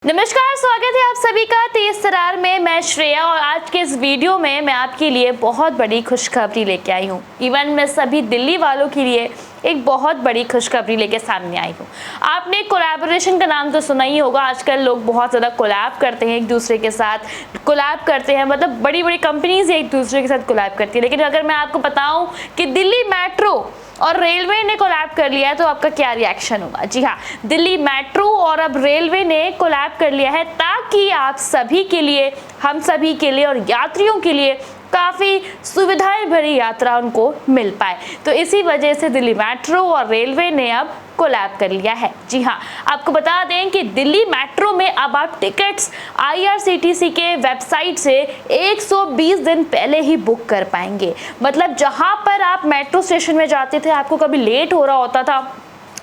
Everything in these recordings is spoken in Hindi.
नमस्कार, स्वागत है आप सभी का तेज तरार में। मैं श्रेया और आज के इस वीडियो में मैं आपके लिए बहुत बड़ी खुशखबरी लेके आई हूँ। इवन मैं सभी दिल्ली वालों के लिए एक बहुत बड़ी खुशखबरी लेके सामने आई हूँ। आपने कोलैबोरेशन का नाम तो सुना ही होगा। आजकल लोग बहुत ज़्यादा कोलैब करते हैं, एक दूसरे के साथ कोलैब करते हैं, मतलब बड़ी बड़ी कंपनीज एक दूसरे के साथ कोलैब करती है। लेकिन अगर मैं आपको बताऊँ कि दिल्ली मेट्रो और रेलवे ने कोलैब कर लिया है तो आपका क्या रिएक्शन होगा? जी हाँ, दिल्ली मेट्रो और अब रेलवे ने कोलैब कर लिया है ताकि आप सभी के लिए, हम सभी के लिए और यात्रियों के लिए काफ़ी सुविधाएं भरी यात्रा उनको मिल पाए। तो इसी वजह से दिल्ली मेट्रो और रेलवे ने अब कोलैब कर लिया है। जी हाँ, आपको बता दें कि दिल्ली मेट्रो में अब आप टिकट्स IRCTC के वेबसाइट से 120 दिन पहले ही बुक कर पाएंगे। मतलब जहां पर आप मेट्रो स्टेशन में जाते थे, आपको कभी लेट हो रहा होता था,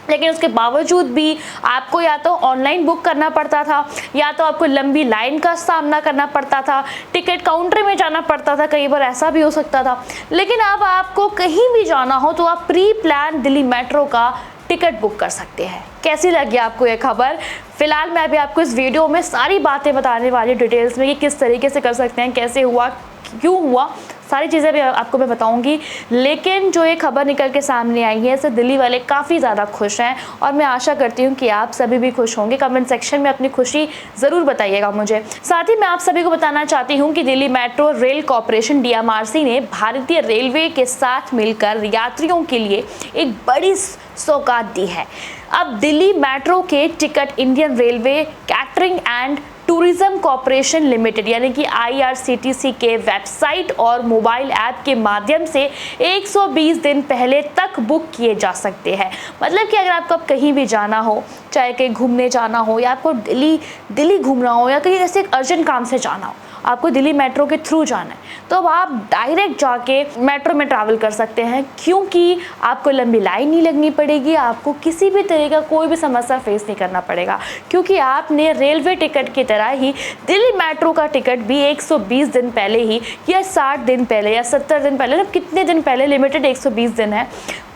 लेकिन उसके बावजूद भी आपको या तो ऑनलाइन बुक करना पड़ता था या तो आपको लंबी लाइन का सामना करना पड़ता था, टिकट काउंटर में जाना पड़ता था, कई बार ऐसा भी हो सकता था। लेकिन अब आपको कहीं भी जाना हो तो आप प्री प्लान दिल्ली मेट्रो का टिकट बुक कर सकते हैं। कैसी लगी आपको ये खबर? फिलहाल मैं अभी आपको इस वीडियो में सारी बातें बताने वाली डिटेल्स में कि किस तरीके से कर सकते हैं, कैसे हुआ, क्यों हुआ, सारी चीज़ें भी आपको मैं बताऊंगी। लेकिन जो ये खबर निकल के सामने आई है इससे दिल्ली वाले काफ़ी ज़्यादा खुश हैं और मैं आशा करती हूँ कि आप सभी भी खुश होंगे। कमेंट सेक्शन में अपनी खुशी ज़रूर बताइएगा मुझे। साथ ही मैं आप सभी को बताना चाहती हूँ कि Delhi metro rail corporation DMRC ने भारतीय रेलवे के साथ मिलकर यात्रियों के लिए एक बड़ी सौगात दी है। अब दिल्ली मेट्रो के ticket Indian railway catering and tourism corporation limited यानी कि IRCTC के वेबसाइट और मोबाइल ऐप के माध्यम से 120 दिन पहले तक बुक किए जा सकते हैं। मतलब कि अगर आपको कहीं भी जाना हो, चाहे कहीं घूमने जाना हो या आपको दिल्ली घूमना हो या कहीं ऐसे अर्जेंट काम से जाना हो, आपको दिल्ली मेट्रो के थ्रू जाना है तो अब आप डायरेक्ट जाके मेट्रो में ट्रैवल कर सकते हैं, क्योंकि आपको लंबी लाइन नहीं लगनी पड़ेगी, आपको किसी भी तरह का कोई भी समस्या फेस नहीं करना पड़ेगा, क्योंकि आपने रेलवे टिकट की तरह ही दिल्ली मेट्रो का टिकट भी 120 दिन पहले ही या 60 दिन पहले या 70 दिन पहले, मतलब कितने दिन पहले, लिमिटेड 120 दिन है,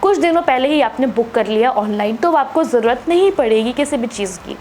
कुछ दिनों पहले ही आपने बुक कर लिया ऑनलाइन, तो आपको ज़रूरत नहीं पड़ेगी किसी भी चीज़ की।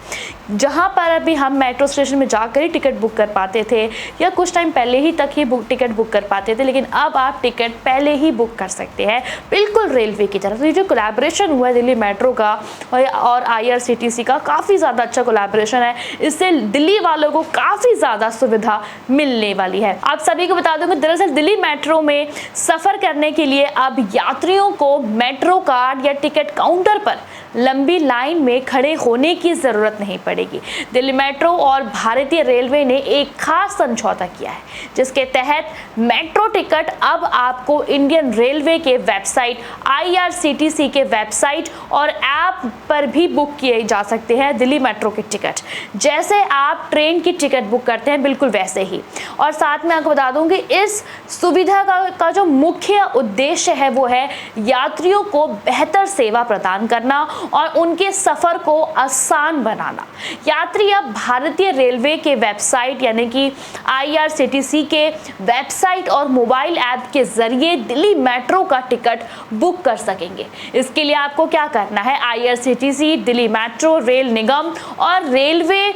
जहाँ पर अभी हम मेट्रो स्टेशन में जाकर ही टिकट बुक कर पाते थे या कुछ टाइम पहले ही तक ही टिकट बुक कर पाते थे, लेकिन अब आप टिकट पहले ही बुक कर सकते हैं, बिल्कुल रेलवे की तरह। तो ये जो कोलैबोरेशन हुआ है दिल्ली मेट्रो का और IRCTC का, काफ़ी ज़्यादा अच्छा कोलैबोरेशन है। इससे दिल्ली वालों को काफ़ी ज़्यादा सुविधा मिलने वाली है। आप सभी को बता दूँ कि दरअसल दिल्ली मेट्रो में सफ़र करने के लिए अब यात्रियों को मेट्रो कार्ड या टिकट काउंटर पर लंबी लाइन में खड़े होने की ज़रूरत नहीं पड़ेगी। दिल्ली मेट्रो और भारतीय रेलवे ने एक खास समझौता किया है जिसके तहत मेट्रो टिकट अब आपको इंडियन रेलवे के वेबसाइट, IRCTC के वेबसाइट और ऐप पर भी बुक किए जा सकते हैं। दिल्ली मेट्रो के टिकट जैसे आप ट्रेन की टिकट बुक करते हैं, बिल्कुल वैसे ही। और साथ में आपको बता दूं कि इस सुविधा का जो मुख्य उद्देश्य है वो है यात्रियों को बेहतर सेवा प्रदान करना और उनके सफ़र को आसान बनाना। यात्री अब भारतीय रेलवे के वेबसाइट यानी कि IRCTC के वेबसाइट और मोबाइल ऐप के ज़रिए दिल्ली मेट्रो का टिकट बुक कर सकेंगे। इसके लिए आपको क्या करना है? IRCTC, दिल्ली मेट्रो, रेल निगम और रेलवे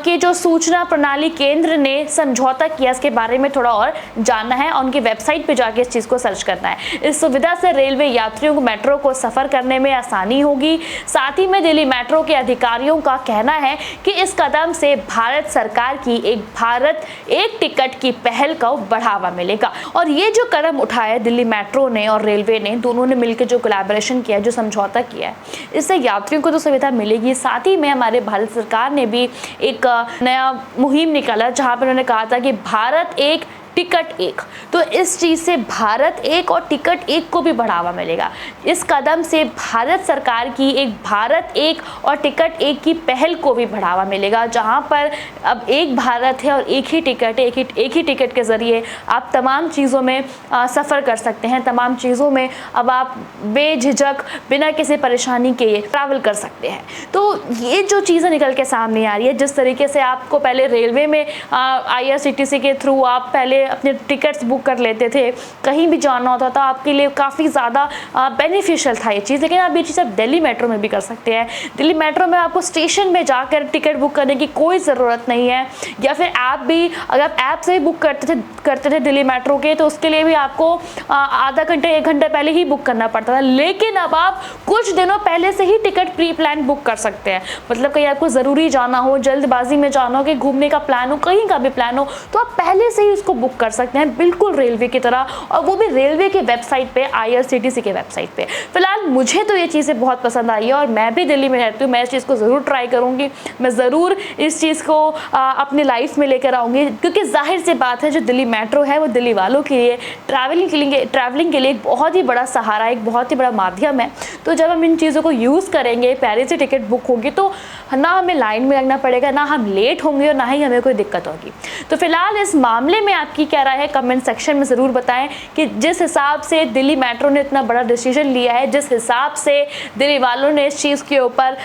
के जो सूचना प्रणाली केंद्र ने समझौता किया, इसके बारे में थोड़ा और जानना है और उनकी वेबसाइट पे जाके इस चीज़ को सर्च करना है। इस सुविधा से रेलवे यात्रियों को मेट्रो को सफ़र करने में आसानी होगी। साथ ही में दिल्ली मेट्रो के अधिकारियों का कहना है कि इस कदम से भारत सरकार की एक भारत एक टिकट की पहल को बढ़ावा मिलेगा। और ये जो कदम उठाया दिल्ली मेट्रो ने और रेलवे ने, दोनों ने मिलकर जो कोलैबोरेशन किया, जो समझौता किया है, इससे यात्रियों को तो सुविधा मिलेगी। साथ ही में हमारे भारत सरकार ने भी एक नया मुहिम निकाला जहां पर उन्होंने कहा था कि भारत एक टिकट एक, तो इस चीज़ से भारत एक और टिकट एक को भी बढ़ावा मिलेगा। इस कदम से भारत सरकार की एक भारत एक और टिकट एक की पहल को भी बढ़ावा मिलेगा, जहां पर अब एक भारत है और एक ही टिकट है। एक ही टिकट के ज़रिए आप तमाम चीज़ों में सफ़र कर सकते हैं, तमाम चीज़ों में अब आप बेझिझक बिना किसी परेशानी के ट्रैवल कर सकते हैं। तो ये जो चीज़ें निकल के सामने आ रही है, जिस तरीके से आपको पहले रेलवे में IRCTC के थ्रू आप पहले अपने टिकट्स बुक कर लेते थे, कहीं भी जाना होता था आपके लिए काफ़ी ज़्यादा बेनिफिशियल था ये चीज़। लेकिन आप ये चीज़ आप दिल्ली मेट्रो में भी कर सकते हैं। दिल्ली मेट्रो में आपको स्टेशन में जाकर टिकट बुक करने की कोई ज़रूरत नहीं है, या फिर ऐप भी, अगर आप ऐप से ही बुक करते थे दिल्ली मेट्रो के, तो उसके लिए भी आपको आधा घंटे 1 घंटे पहले ही बुक करना पड़ता था। लेकिन अब आप कुछ दिनों पहले से ही टिकट प्री प्लान बुक कर सकते हैं। मतलब कहीं आपको ज़रूरी जाना हो, जल्दबाजी में जाना हो, कि घूमने का प्लान हो, कहीं का भी प्लान हो, तो आप पहले से ही उसको बुक कर सकते हैं, बिल्कुल रेलवे की तरह, और वो भी रेलवे के वेबसाइट पे, IRCTC के वेबसाइट पे। फिलहाल मुझे तो ये चीज़ें बहुत पसंद आई है और मैं भी दिल्ली में रहती हूँ, मैं इस चीज़ को ज़रूर ट्राई करूँगी, मैं ज़रूर इस चीज़ को अपनी लाइफ में लेकर आऊँगी, क्योंकि जाहिर सी बात है जो दिल्ली मेट्रो है वो दिल्ली वालों के लिए ट्रैवलिंग के लिए एक बहुत ही बड़ा सहारा, एक बहुत ही बड़ा माध्यम है। तो जब हम इन चीज़ों को यूज़ करेंगे, पहले से टिकट बुक होगी, तो ना हमें लाइन में लगना पड़ेगा, ना हम लेट होंगे और ना ही हमें कोई दिक्कत होगी। तो फिलहाल इस मामले में आपकी क्या राय है, कमेंट सेक्शन में ज़रूर बताएं कि जिस हिसाब से दिल्ली मेट्रो ने इतना बड़ा डिसीजन लिया है, जिस हिसाब से दिल्ली वालों ने इस चीज़ के ऊपर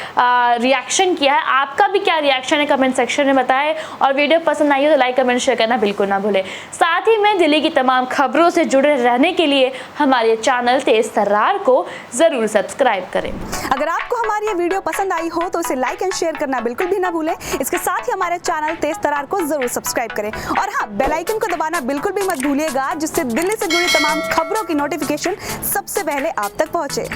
रिएक्शन किया है, आपका भी क्या रिएक्शन है कमेंट सेक्शन में बताएं। और वीडियो पसंद आई हो तो लाइक कमेंट शेयर करना बिल्कुल ना भूलें। साथ ही में दिल्ली की तमाम खबरों से जुड़े रहने के लिए हमारे चैनल तेज तर्रार को ज़रूर सब्सक्राइब करें। अगर आपको हमारी ये वीडियो पसंद आई हो तो इसे लाइक एंड शेयर करना बिल्कुल भी ना भूलें। इसके साथ ही हमारे चैनल तेज तर्रार को जरूर सब्सक्राइब करें, और हाँ, बेल आइकन को दबाना बिल्कुल भी मत भूलिएगा, जिससे दिल्ली से जुड़ी तमाम खबरों की नोटिफिकेशन सबसे पहले आप तक पहुंचे।